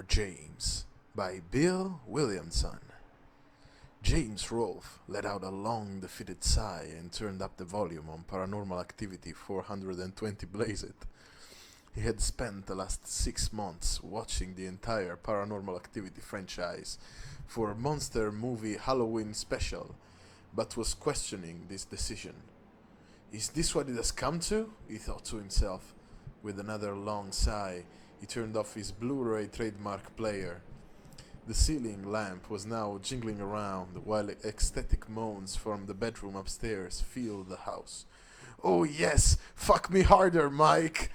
Boar James by Bill Williamson. James Rolfe let out a long, defeated sigh and turned up the volume on Paranormal Activity 420 Blaze It. He had spent the last 6 months watching the entire Paranormal Activity franchise for a monster movie Halloween special, but was questioning this decision. Is this what it has come to? He thought to himself. With another long sigh, he turned off his Blu-ray trademark player. The ceiling lamp was now jingling around while ecstatic moans from the bedroom upstairs filled the house. Oh yes, fuck me harder, Mike!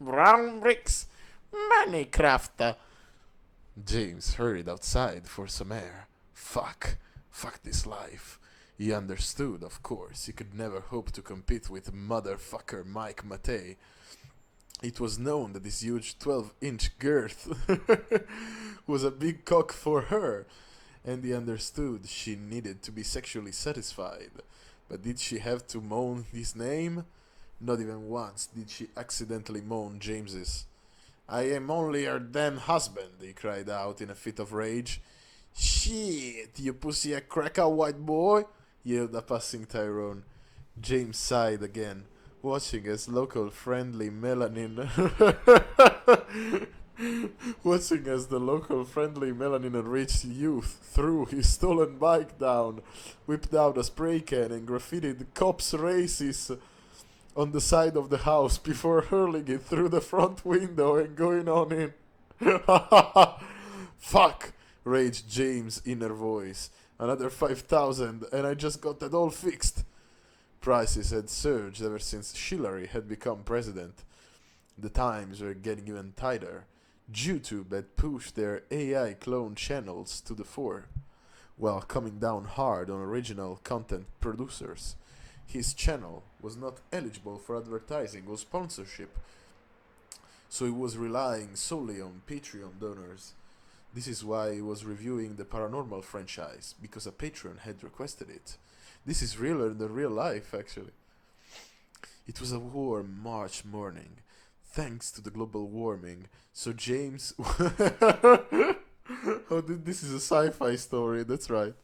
Brown bricks, Minecraft. James hurried outside for some air. Fuck this life. He understood, of course, he could never hope to compete with motherfucker Mike Matei. It was known that his huge 12-inch girth was a big cock for her, and he understood she needed to be sexually satisfied. But did she have to moan his name? Not even once did she accidentally moan James's. I am only her damn husband, he cried out in a fit of rage. Shit, you pussy a cracker, white boy, yelled a passing Tyrone. James sighed again, watching as local friendly melanin enriched youth threw his stolen bike down, whipped out a spray can and graffitied cops races on the side of the house before hurling it through the front window and going on in. Fuck, raged James' inner voice. Another 5,000 and I just got that all fixed. Prices had surged ever since Hillary had become president. The times were getting even tighter. YouTube had pushed their AI clone channels to the fore, while coming down hard on original content producers. His channel was not eligible for advertising or sponsorship, so he was relying solely on Patreon donors. This is why he was reviewing the Paranormal franchise, because a patron had requested it. This is realer than real life, actually. It was a warm March morning, thanks to the global warming, so James... this is a sci-fi story, that's right.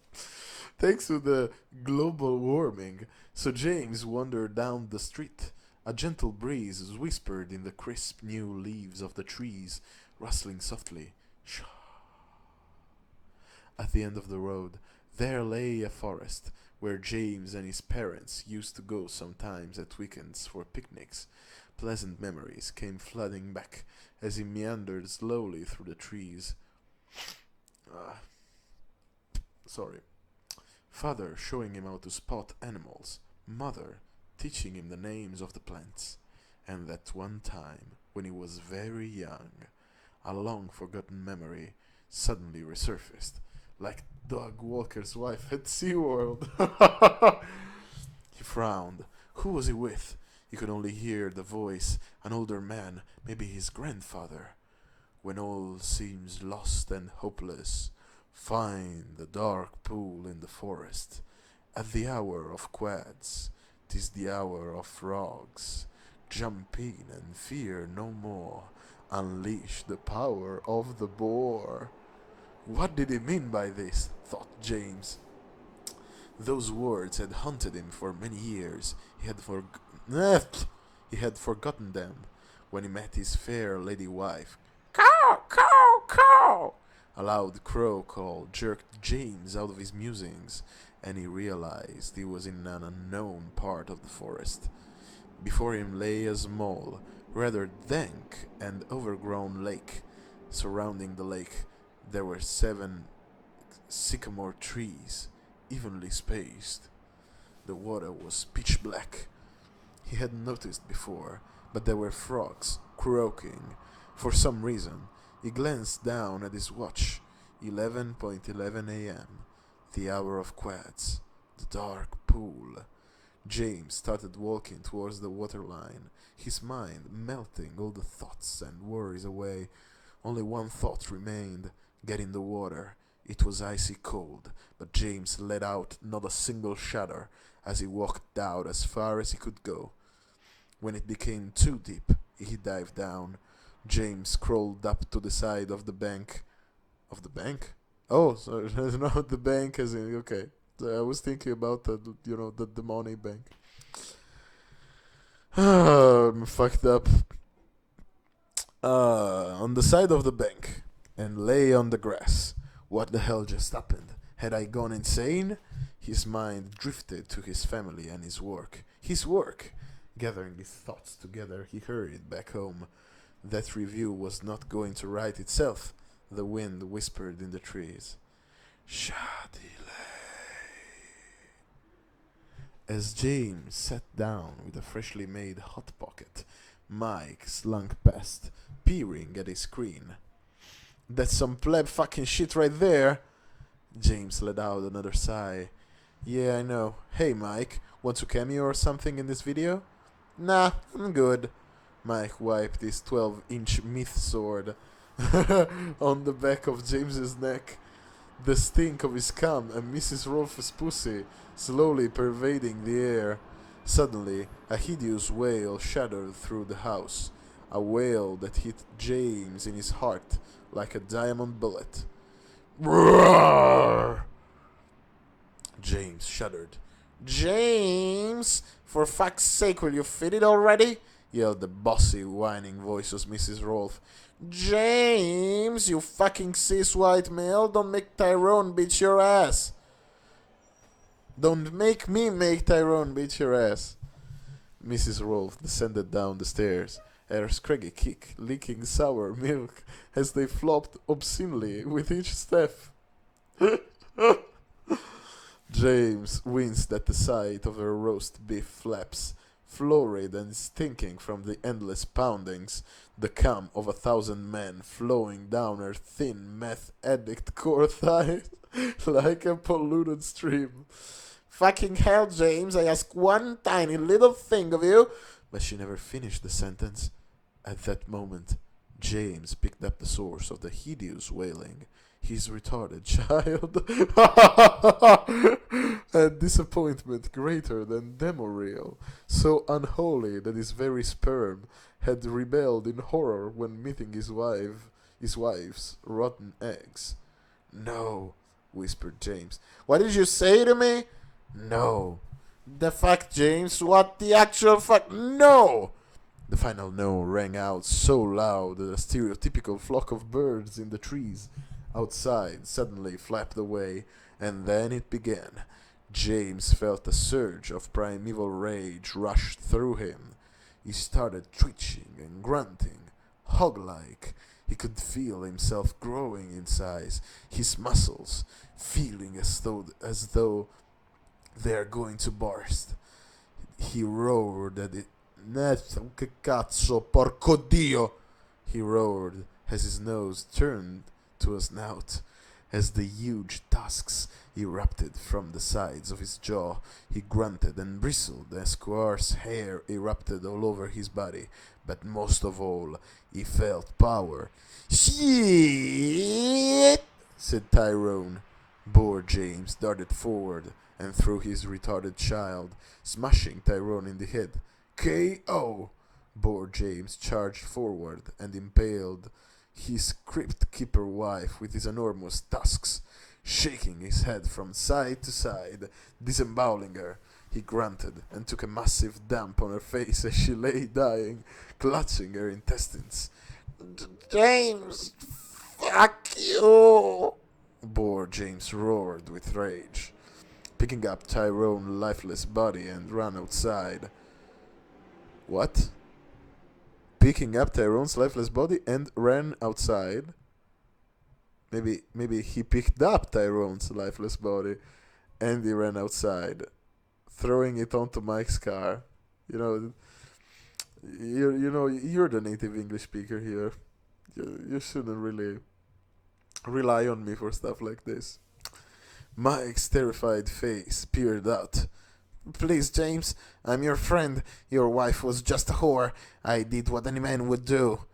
Thanks to the global warming, so James wandered down the street. A gentle breeze whispered in the crisp new leaves of the trees, rustling softly. Shh. At the end of the road, there lay a forest, where James and his parents used to go sometimes at weekends for picnics. Pleasant memories came flooding back as he meandered slowly through the trees. Father showing him how to spot animals, mother teaching him the names of the plants, and that one time, when he was very young, a long-forgotten memory suddenly resurfaced, like Doug Walker's wife at SeaWorld. He frowned. Who was he with? He could only hear the voice, an older man, maybe his grandfather. When all seems lost and hopeless, find the dark pool in the forest. At the hour of quads, 'tis the hour of frogs. Jump in and fear no more. Unleash the power of the boar. What did he mean by this? Thought James. Those words had haunted him for many years. He had forgotten them when he met his fair lady wife. Caw, caw, caw. A loud crow call jerked James out of his musings, and he realized he was in an unknown part of the forest. Before him lay a small, rather dank and overgrown lake. Surrounding the lake, there were 7 sycamore trees, evenly spaced. The water was pitch black. He hadn't noticed before, but there were frogs croaking. For some reason, he glanced down at his watch. 11:11 a.m. The hour of quads. The dark pool. James started walking towards the waterline, his mind melting all the thoughts and worries away. Only one thought remained: get in the water. It was icy cold, but James let out not a single shudder as he walked out as far as he could go. When it became too deep, he dived down, James crawled up to the side of the bank. Of the bank? Oh, sorry, not the bank as in, okay. I was thinking about the money bank. I'm fucked up. On the side of the bank and lay on the grass. What the hell just happened? Had I gone insane? His mind drifted to his family and his work. His work! Gathering his thoughts together, he hurried back home. That review was not going to write itself, the wind whispered in the trees. Shadilay. As James sat down with a freshly made hot pocket, Mike slunk past, peering at his screen. That's some pleb fucking shit right there. James let out another sigh. Yeah, I know. Hey, Mike, want to cameo or something in this video? Nah, I'm good. Mike wiped his 12-inch myth sword on the back of James's neck. The stink of his cum and Mrs. Rolfe's pussy slowly pervading the air. Suddenly, a hideous wail shuddered through the house, a wail that hit James in his heart like a diamond bullet. Roar! James shuddered. James! For fuck's sake, will you fit it already? Yelled the bossy, whining voice of Mrs. Rolfe. James, you fucking cis white male, don't make Tyrone beat your ass. Don't make me make Tyrone beat your ass. Mrs. Rolfe descended down the stairs, her scraggy kick leaking sour milk as they flopped obscenely with each step. James winced at the sight of her roast beef flaps, florid and stinking from the endless poundings, the cum of 1,000 men flowing down her thin meth addict core thighs like a polluted stream. Fucking hell, James, I ask one tiny little thing of you. But she never finished the sentence. At that moment, James picked up the source of the hideous wailing. His retarded child. A disappointment greater than Demoreal, so unholy that his very sperm had rebelled in horror when meeting his wife's rotten eggs. No, whispered James. What did you say to me? No. The fuck, James? What the actual fuck? No! The final no rang out so loud that a stereotypical flock of birds in the trees outside suddenly flapped away, and then it began. James felt a surge of primeval rage rush through him. He started twitching and grunting, hog-like. He could feel himself growing in size, his muscles feeling as though they're going to burst. He roared at it. Che cazzo, porco Dio! He roared as his nose turned to a snout. As the huge tusks erupted from the sides of his jaw, he grunted and bristled as coarse hair erupted all over his body. But most of all, he felt power. Shit! Said Tyrone. Boar James darted forward and threw his retarded child, smashing Tyrone in the head. K.O. Boar James charged forward and impaled his crypt keeper wife with his enormous tusks, shaking his head from side to side, disemboweling her. He grunted and took a massive dump on her face as she lay dying, clutching her intestines. James, fuck you! Boar James roared with rage, picking up Tyrone's lifeless body and ran outside. What? Picking up Tyrone's lifeless body and ran outside? Maybe he picked up Tyrone's lifeless body and he ran outside, throwing it onto Mike's car. You're the native English speaker here. You shouldn't really rely on me for stuff like this. Mike's terrified face peered out. Please, James, I'm your friend. Your wife was just a whore. I did what any man would do.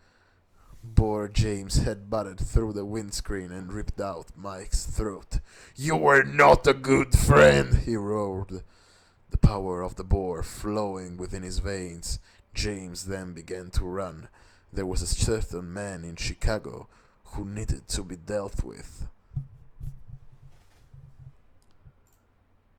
Boar James head butted through the windscreen and ripped out Mike's throat. You were not a good friend, he roared, the power of the boar flowing within his veins. James then began to run. There was a certain man in Chicago who needed to be dealt with.